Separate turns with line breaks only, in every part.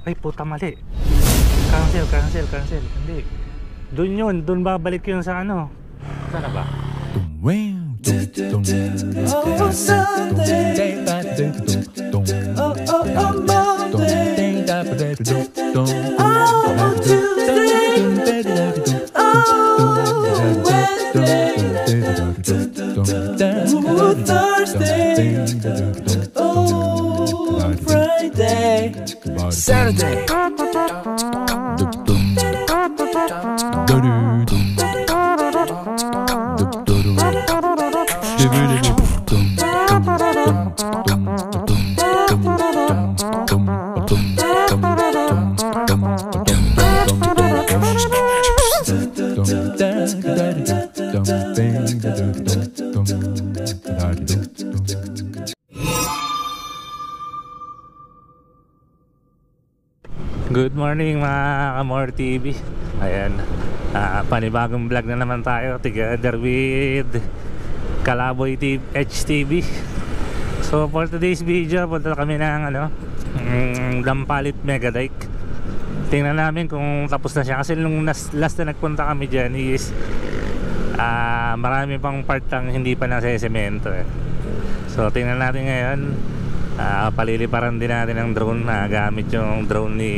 Ay puta, mali. Cancel. Hindi. Doon yun, doon babalik yun sa ano. Saan na ba?
Oh, Sunday. Oh, Monday. Oh, Tuesday. Oh, Wednesday. Oh, Thursday. Oh, Friday. Saturday.
Good morning mga Kamor TV. Ayan, panibagong vlog na naman tayo together with Kalaboy HTV. So for today's video, punta kami ng Dampalit Mega Dike. Tingnan namin kung tapos na siya. Kasi nung last na nagpunta kami dyan is marami pang part lang hindi pa nasa semento eh. So tingnan natin ngayon. Paliliparan din natin ng drone, gamit yung drone ni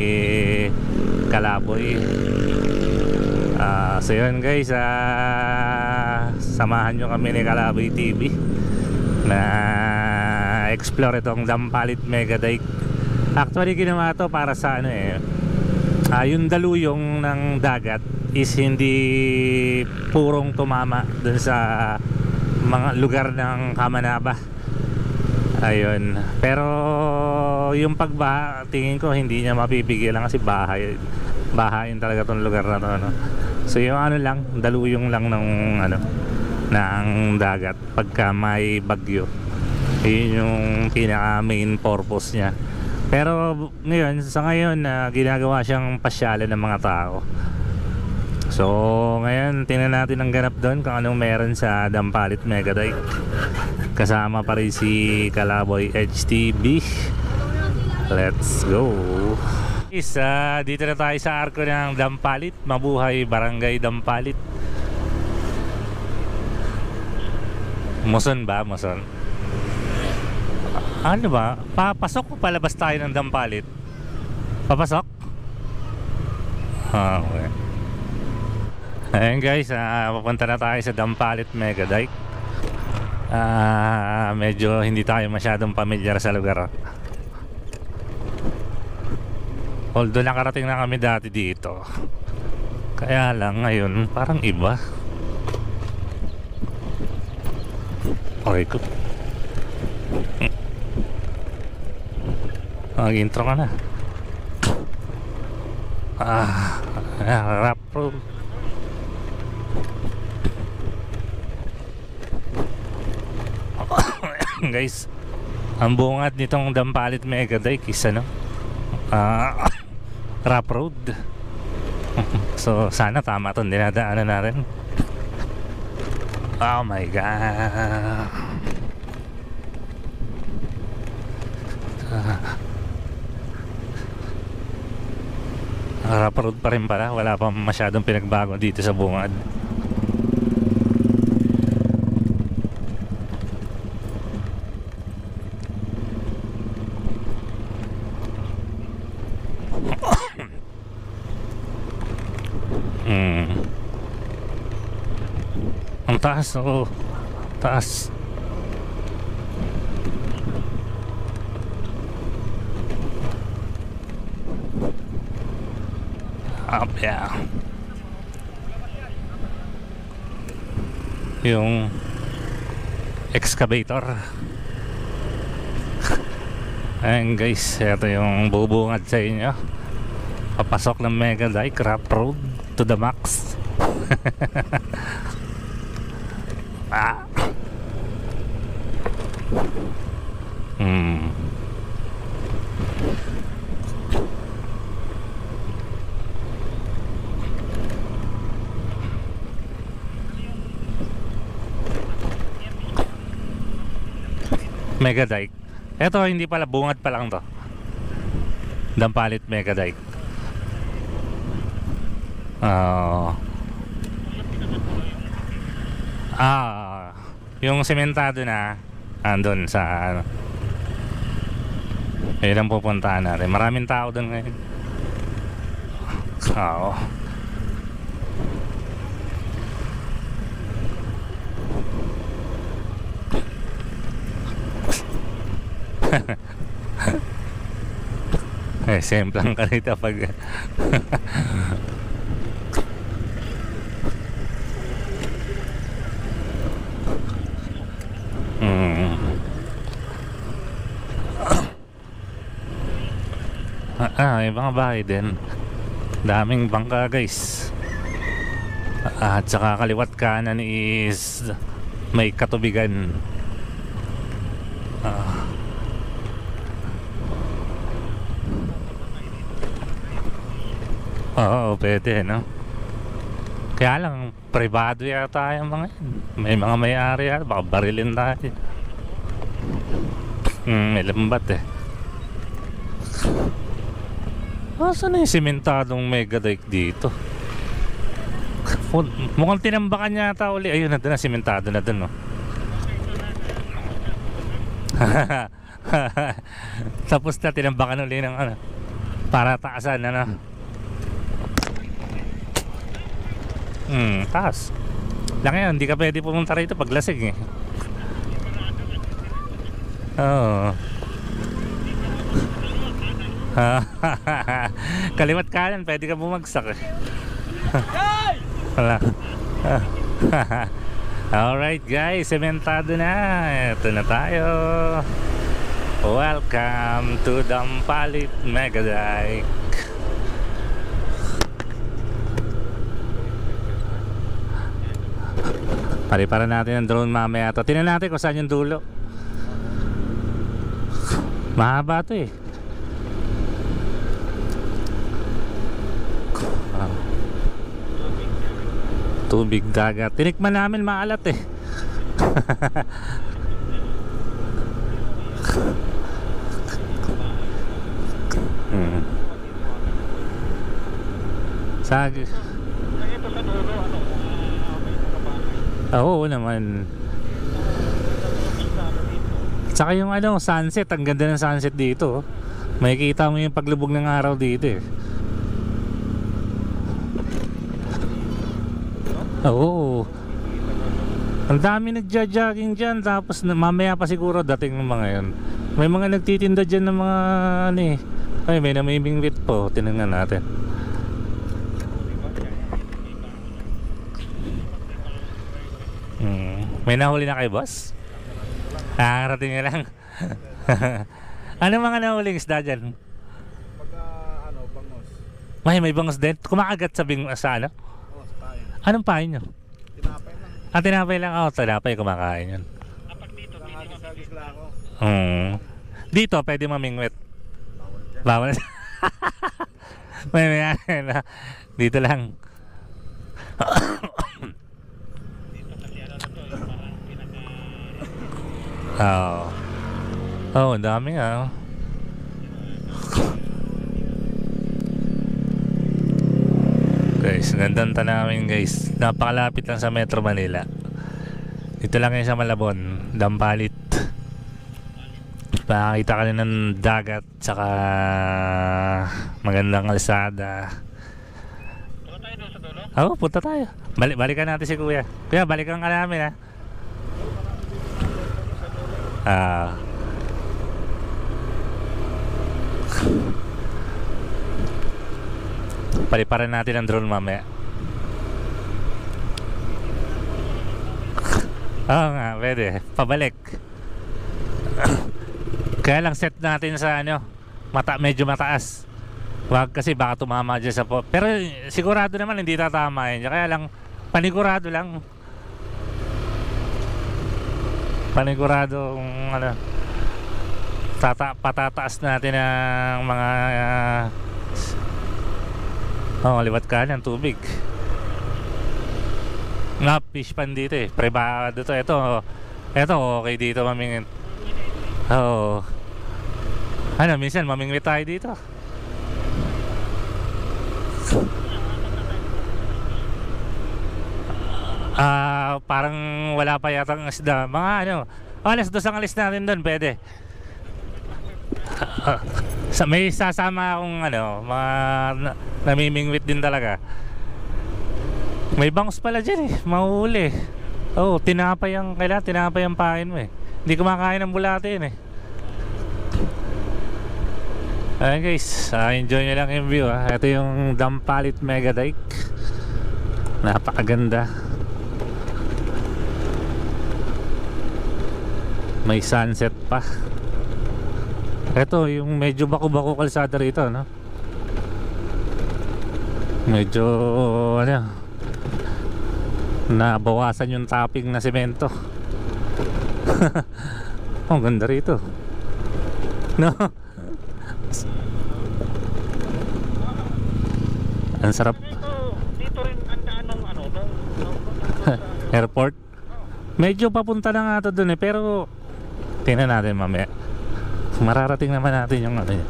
Kalaboy. So yun guys, samahan nyo kami ni Kalaboy TV na explore itong Dampalit Mega Dike. Actually ginawa to para sa ano eh, yung daluyong ng dagat is hindi purong tumama dun sa mga lugar ng Kamanaba. Ayun, pero yung pagbaha tingin ko hindi niya mapipigilan kasi bahayin talaga tong lugar na to, no? So yung ano lang, daluyong lang ng ng dagat pagka may bagyo. Yun yung pinaka main purpose niya. Pero ngayon, sa ngayon ginagawa siyang pasyalan ng mga tao. So ngayon tingnan natin ang ganap doon kung anong meron sa Dampalit Mega Dike. Kasama pa rin si Kalaboy HTV. Let's go. Dito na tayo sa arko ng Dampalit. Mabuhay Barangay Dampalit. Muson ba? Muson. Ano ba? Papasok o palabas tayo ng Dampalit? Papasok? Okay. Ayan guys, papunta na tayo sa Dampalit Mega Dike. Medyo hindi tayo masyadong pamilyar sa lugar. Although nakarating na kami dati dito, kaya lang ngayon parang iba. Okay ko. Mag-intro ka na. Rap roll. Guys, ang bungad nitong Dampalit Mega Dike is rough road. So sana tama itong dinadaanan natin. Oh my god. Rough road pa rin pala. Wala pa masyadong pinagbago dito sa bungad. Ang taas, oh. Taas. Up, yeah. Yung excavator. Ayan guys, ito yung bubungad sa inyo. Papasok ng Mega Dike, rough road to the max. Mega Dike. Ito hindi pala, bungad pa lang to. Dampalit Megadike. Yung sementado na andun sa ano. Ayun ang pupuntahan natin. Maraming tao doon ngayon. Oo. Semplang ka rito pag may mga bahay din. Daming bangka guys. At saka kaliwat kanan is may katubigan. Oo, pwede, no? Kaya lang, privado yata yung mga yun. May mga may-ari yata, baka barilin tayo. May lambat eh. Saan na yung simentadong Megadike dito? Mukhang tinambakan yata uli. Ayun, na doon na, simentado na doon, no? Tapos na, tinambakan uli ng ano, para taasan, ano? Taas. Lang yan, hindi ka pwede pumunta rito pag lasing eh. Oo. Kaliwat kanan, pwede ka bumagsak eh. Wala. Alright guys, sementado na. Ito na tayo. Welcome to Dampalit Megadike. Paliparan natin ang drone mamaya to. Tingnan natin kung saan yung dulo. Mahaba to eh. Tubig dagat. Tinikman namin, maalat eh. Sag. Oo naman. Tsaka yung ano, sunset, ang ganda ng sunset dito. Makikita mo yung paglubog ng araw dito eh. Oo. Ang dami nagja-jogging dyan. Tapos mamaya pa siguro dating ng mga yun. May mga nagtitinda dyan ng mga ano eh. Ay, may namimingwit po. Tinignan natin. May nahuli na kay boss? Nakakarating nyo lang. Ano mga nahuling isda dyan?
Bangos.
May bangos din? Kumakagat sa sa ano?
Oo, sa pain.
Anong pain nyo?
Tinapay lang.
Tinapay lang. Tinapay kumakain yun.
Kapag dito, sa gisla ako.
Dito, pwede mamingwit. Bawal dyan. May na. Dito lang. Ang dami nga. Guys, gandang tanawin guys. Napakalapit lang sa Metro Manila. Dito lang yung sa Malabon, Dampalit. Makakita ka rin ng dagat, saka magandang kalsada.
Punta tayo doon sa dulo?
Oo, punta tayo. Balikan natin si Kuya. Kuya, balikan ka namin ha. Paliparan natin ang drone mamaya. Oo nga, pwede. Pabalik. Kaya lang set natin sa ano, medyo mataas. Wag kasi baka tumama dyan sa pero sigurado naman hindi tatama yun. Kaya lang, panigurado lang. Panigurado kung ano, patataas natin ang mga liwat kanan tubig. Fish pan dito eh, privado to. Ito okay dito mamingin. Ano, minsan mamingwit tayo dito. Parang wala pa yata ang isda. Mga ano, alas 2 ang alis natin doon, pwede. May sasama akong ano, mga namimingwit din talaga. May bangus pala dyan eh, mahuhuli. Oh, tinapay ang pain mo eh. Hindi kumakain ng bulate yun eh. Ayan guys, enjoy nyo lang yung view ah. Ito yung Dampalit Mega Dike. Napakaganda. May sunset pa. Ito yung medyo bako-bako kalsada rito, no? Medyo ano, nabawasan yung topping na semento. Oh, ganda rito, no? Ang sarap.
Dito rin ang daan ng ano,
Airport. Medyo papunta na nga ito dun eh, pero tingnan natin mamaya. Mararating naman natin yung ano yun.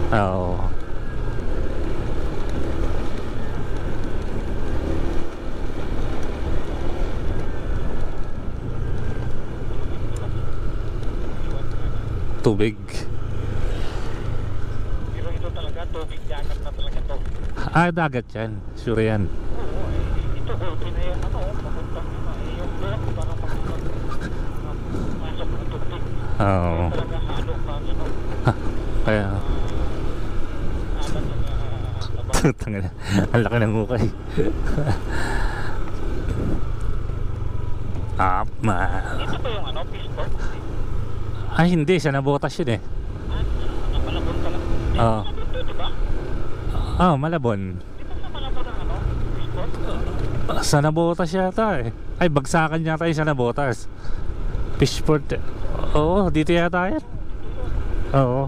Oo. Tubig.
Pero ito talaga, tubig dagat na talaga to.
Dagat yan. Sure yan.
Oo, ito gulpi na yung ano, papuntang yung doon, parang masok ng tubig.
Oo.
Talaga halo pa, ano,
Kaya
alam ng taba.
tangina. Ang laki ng hukay.
Ito ba yung ano, pisco?
Ay hindi, sa Nabotas yun eh.
Malabon talaga.
Oo.
Malabon to, diba?
Oh, Malabon.
Di ba sa malabon ang ano, pisco?
Sa Nabotas yata eh. Ay, bagsakan yata yung sa Nabotas. Fishport. Oo, dito yata yan. Oo.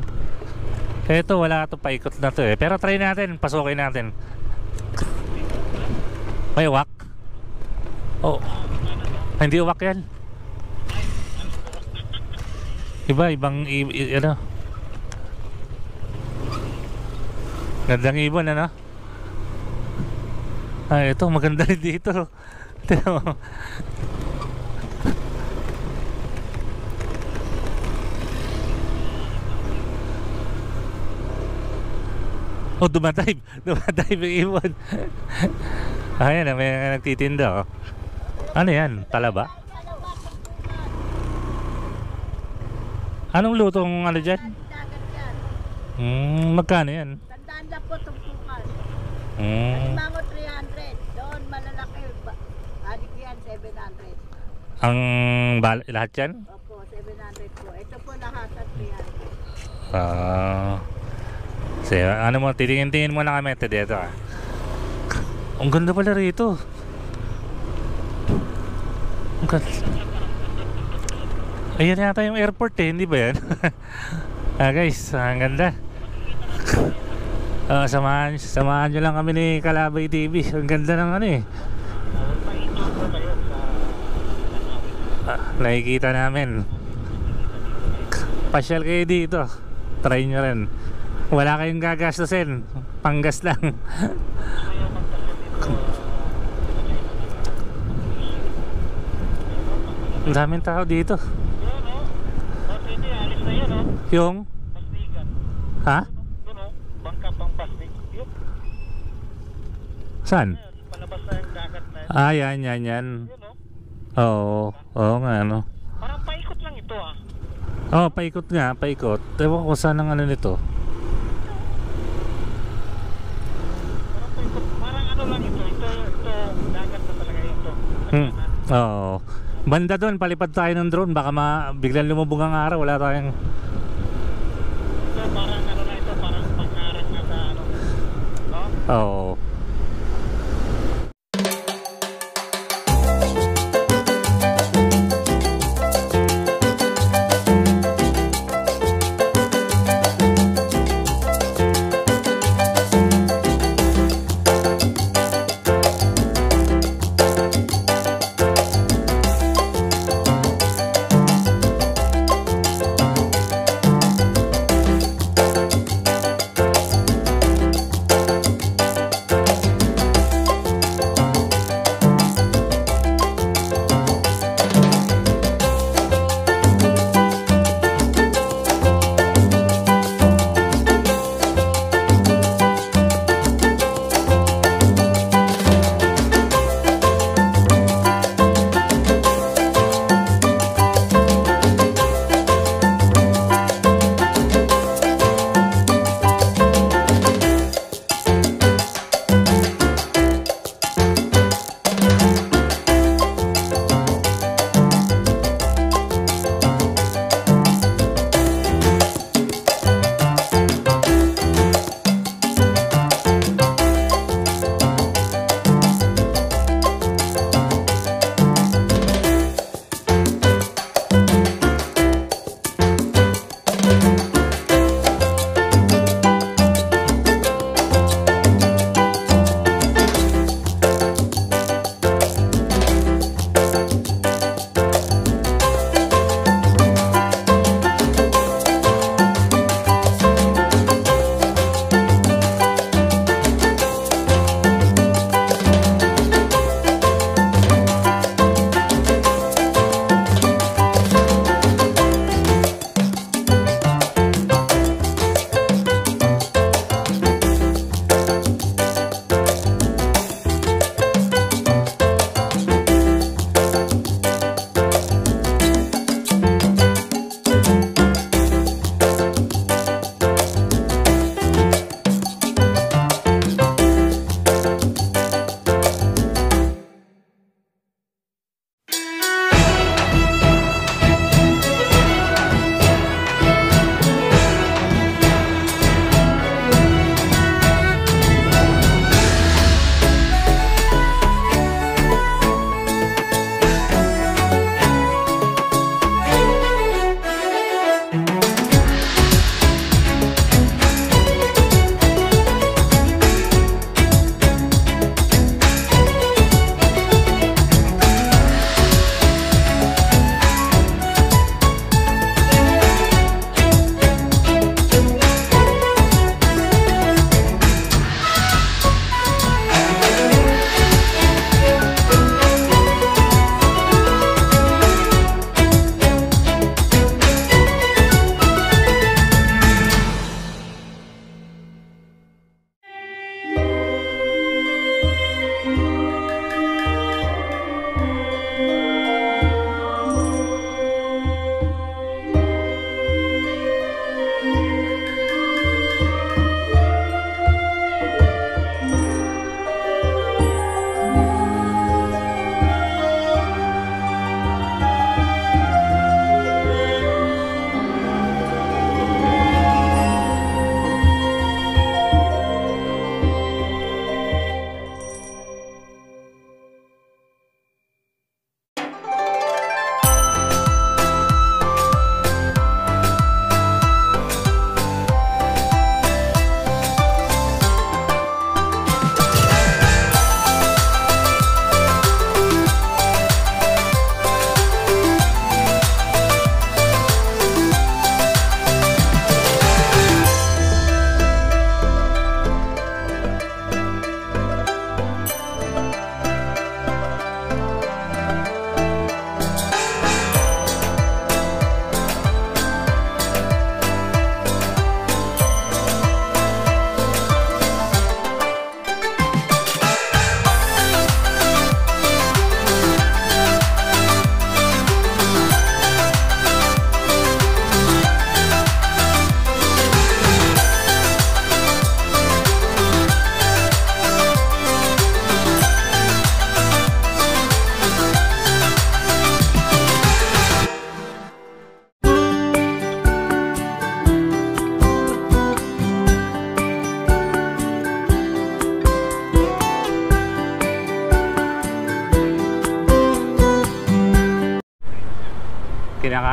Eto, wala ito, paikot na to eh. Pero try natin, pasukin natin. May wak. Oh. Hindi wak yan. Ibang ano. Gandang ibon ano. Ito maganda rin dito. Oh, dumadive yung ibon. Ayan, may nagtitinda oh. Ano yan? Talaba? Anong lutong ano dyan?
Dagat yan.
Magkano yan?
Tandaan lang po tumpukan.
Hmm.
Mango 300. Doon malalaki. Balik yan 700.
Ang lahat yan?
Opo, 700 po. Ito po lahat at 300.
So, ano mo, titingin-tingin mo na kami ito dito ah. Ang ganda pala rito. Ang ganda. Ayan yata yung airport eh, hindi ba yan? Guys, ang ganda. Samahan nyo lang kami ni Kalabay TV. Ang ganda ng ano eh. Nakikita namin. Pasyal kayo dito. Try nyo rin. Wala kayong gagastusin. Panggas lang. Ang daming tao dito. Yung?
Pasnigan.
Ha?
Yun o, bangka pang pasnig. Yun,
Saan?
palabas na yung dagat na yun.
Yan.
Yun o,
Oo nga ano.
parang paikot lang ito ah.
Oh, paikot nga, paikot. Ewan ko saan ang ano nito.
Parang paikot, parang ano lang ito. Ito, dagat na talaga ito.
Oo. Banda doon, palipad tayo ng drone. Baka biglang lumubog ang araw. Wala tayong...
Ito parang ano na ito, parang pangarang na sa ano. No?
Oo.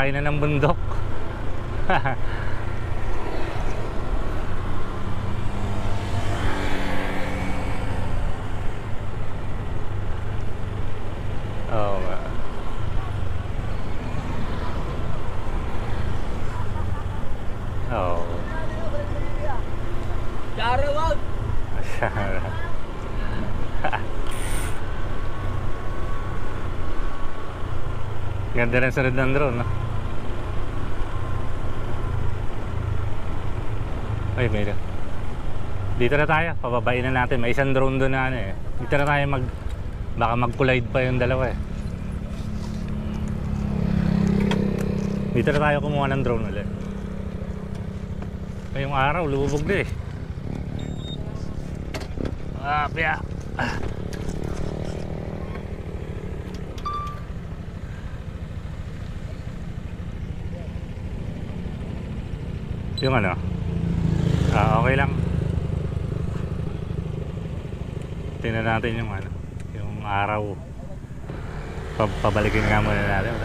tayo na ng bundok. Oo nga. Oo.
Darawag!
Ganda rin sunod ng drone, no? Ay, may dito na tayo, pababain na natin. May isang drone doon na ano eh. Dito na tayo baka mag-collide pa yung dalawa eh. Dito na tayo kumuha ng drone ulit. Ngayong araw, lubog na eh. Piya. Yung ano? Okay lang. Tingnan natin yung ano, yung araw. Pabalikin nga muna natin.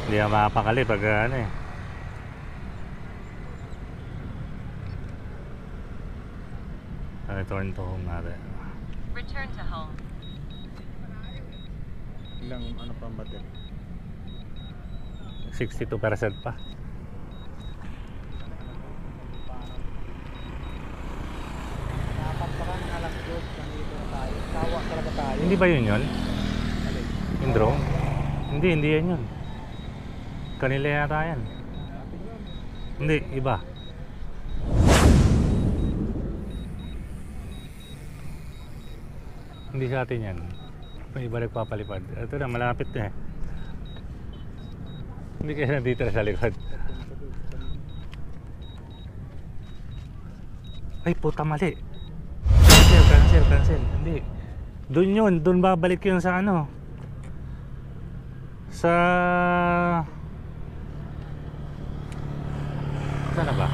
Hindi na makapakali pag ano eh. Return to home natin.
Return to home.
Ilang ano pa ang battery?
62% pa.
Napagpakan ng alas 2, nandito na tayo. Sawa talaga tayo.
Hindi ba yun yun? Yung drone? Hindi yan yun. Kanila yata yan. Hindi, iba. Hindi sa atin yan. May iba nagpapalipad. Ito na, malapit na eh. Hindi kaya nandito na sa likod. Ay, puta, mali. Cancel. Hindi. Doon yun. Doon babalik yun sa ano. Sa... Saan na ba?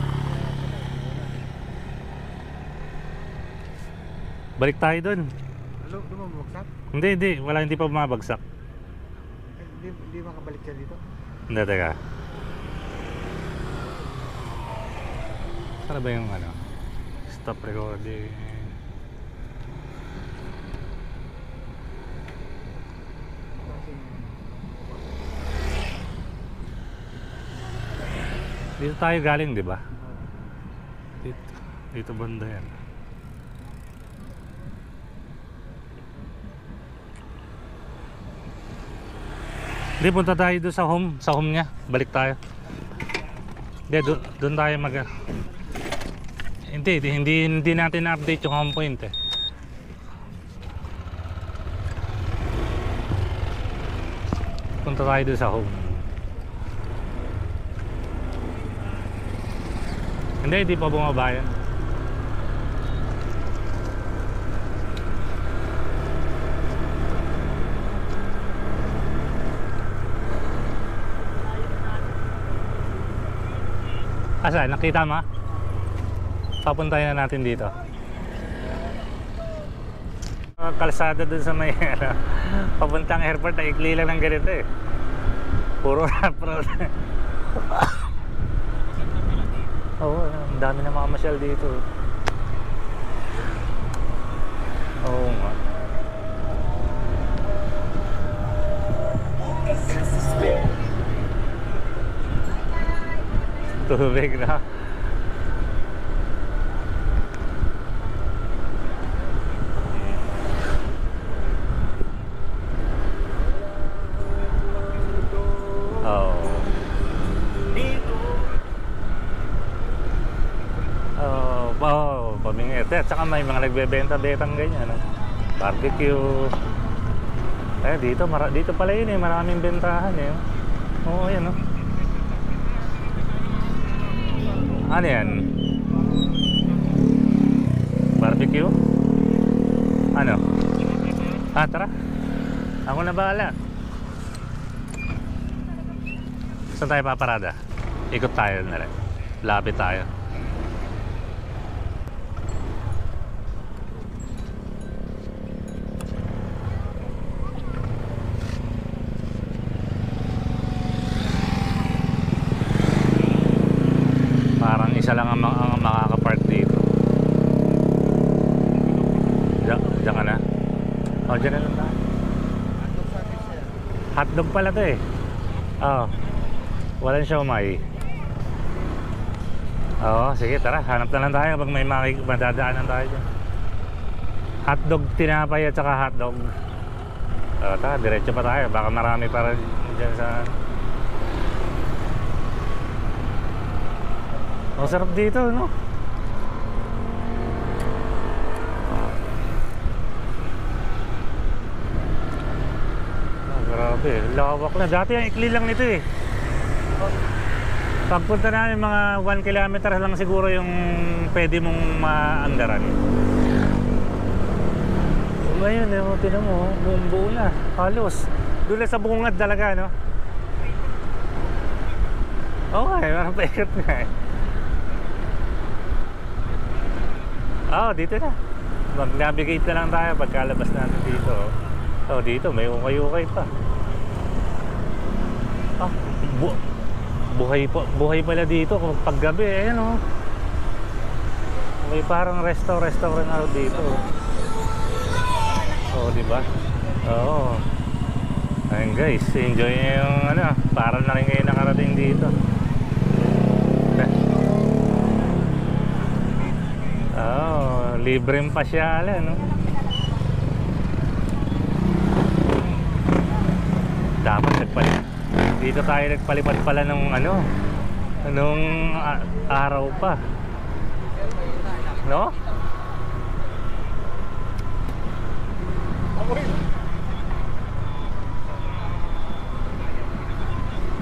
Balik tayo doon.
Hello, di mo bumagsak?
Hindi. Hindi pa bumabagsak.
Hindi makabalik siya dito?
Hindi, teka. Saan ba yung ano? Stop recording. Dito tayo galing, di ba? Dito banda yan. Hindi, punta tayo doon sa home niya. Balik tayo. Hindi, doon tayo hindi natin na-update yung home point eh. Punta tayo doon sa home. Hindi pa bumaba yan. Asa, nakita mo? Papuntahin na natin dito. Kalsada dun sa may papuntang airport, naikli lang ng ganito eh. Puro road. Oo, ang dami na makamasyal dito. Oo nga. Tubig na. Pamingit. At saka may mga nagbebenta-betang ganyan, no? Barbecue. Dito pala yun eh, maraming bentahan eh. Oo, yan, no? Ano yan? Barbecue? Ano? Tara. Ako na bahala. Saan tayo paparada? Ikot tayo na rin. Lapit tayo. dyan na lang tayo. Hotdog pala to eh. Oo. Walang siomay. Oo, sige tara. Hanap na lang tayo pag may madadaanan tayo dyan. Hotdog, tinapay at saka hotdog. Tara, diretso pa tayo. Baka marami para dyan sa... Ang sarap dito, no? Grabe, lawak na. Dati ang ikli lang nito eh. Pagpunta namin mga 1 kilometer lang siguro yung pwede mong maandaran. Ngayon, tinan mo, buong buo na. Halos. Doon na sa bungad talaga, no? Oo nga, parang paikot nga eh. Oo, dito na. Mag-navigate na lang tayo pagkalabas natin dito. Oh, dito may ukay-ukay pa. Ah, buhay pala dito pag gabi, ayan oh. May parang restaurant na dito. Oh, di ba? Oo. Ayun guys, enjoy niyo yung ano, parang na rin kayo nakarating dito. Oh, libreng pasyalan, no? Dapat dito tayo nagpalipad pala nung ano, nung araw pa, no?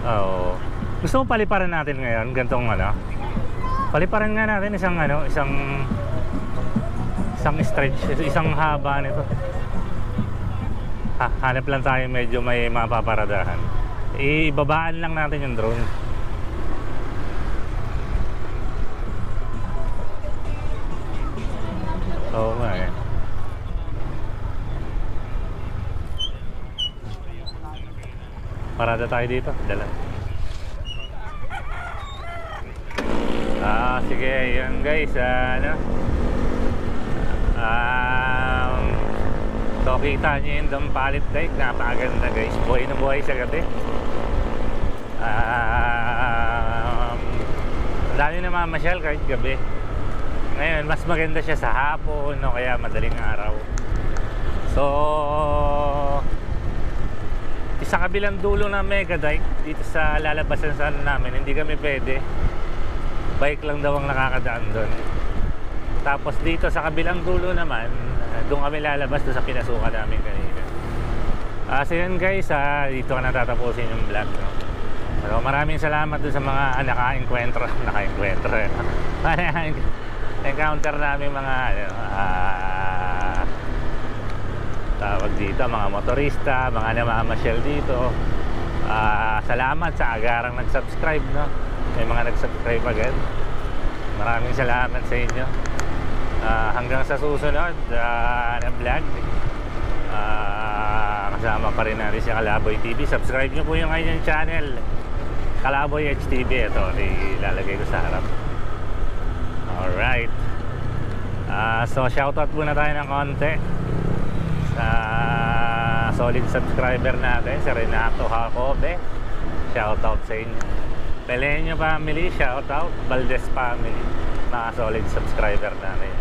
Oo. Gusto mo paliparan natin ngayon gantong ano? Paliparan nga natin isang ano, isang stretch, isang haba nito. Hanap lang tayo medyo may mapaparadahan. Ibabaan lang natin yung drone. Oo nga eh. Parada tayo dito, dala. Sige, yun guys, ano? So kita nyo yung Dampalit Lake, napakaganda guys, buhay na buhay sa gabi. Dami na mamasyal kahit gabi. Ngayon mas maganda siya sa hapon o kaya madaling araw. So sa kabilang dulo ng Megadike, dito sa lalabasan namin, hindi kami pwede. Bike lang daw ang nakakadaan doon. Tapos dito sa kabilang dulo naman, doon kami lalabas doon sa pinasukan namin kanina. So yun guys, dito ka natatapusin yung vlog, no? So maraming salamat doon sa mga encounter namin mga tawag dito, mga motorista, mga namamasyal dito. Salamat sa agarang nag-subscribe, no? May mga nag-subscribe agad. Maraming salamat sa inyo. Hanggang sa susunod na vlog, kasama pa rin natin si Kalaboy TV. Subscribe nyo po yung kanyang channel, Kalaboy HTV. Ito, ilalagay ko sa harap. Alright. So shoutout muna tayo ng konti sa solid subscriber natin, si Renato Jacobe. Shoutout sa inyo. Peleño family, shoutout. Valdez family, mga solid subscriber natin.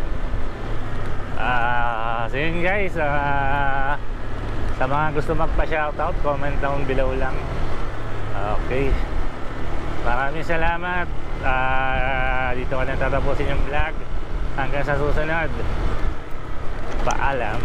So yun guys, sa mga gusto magpa-shoutout, comment down below lang. Okay, maraming salamat. Dito ka na tatapusin yung vlog. Hanggang sa susunod, paalam.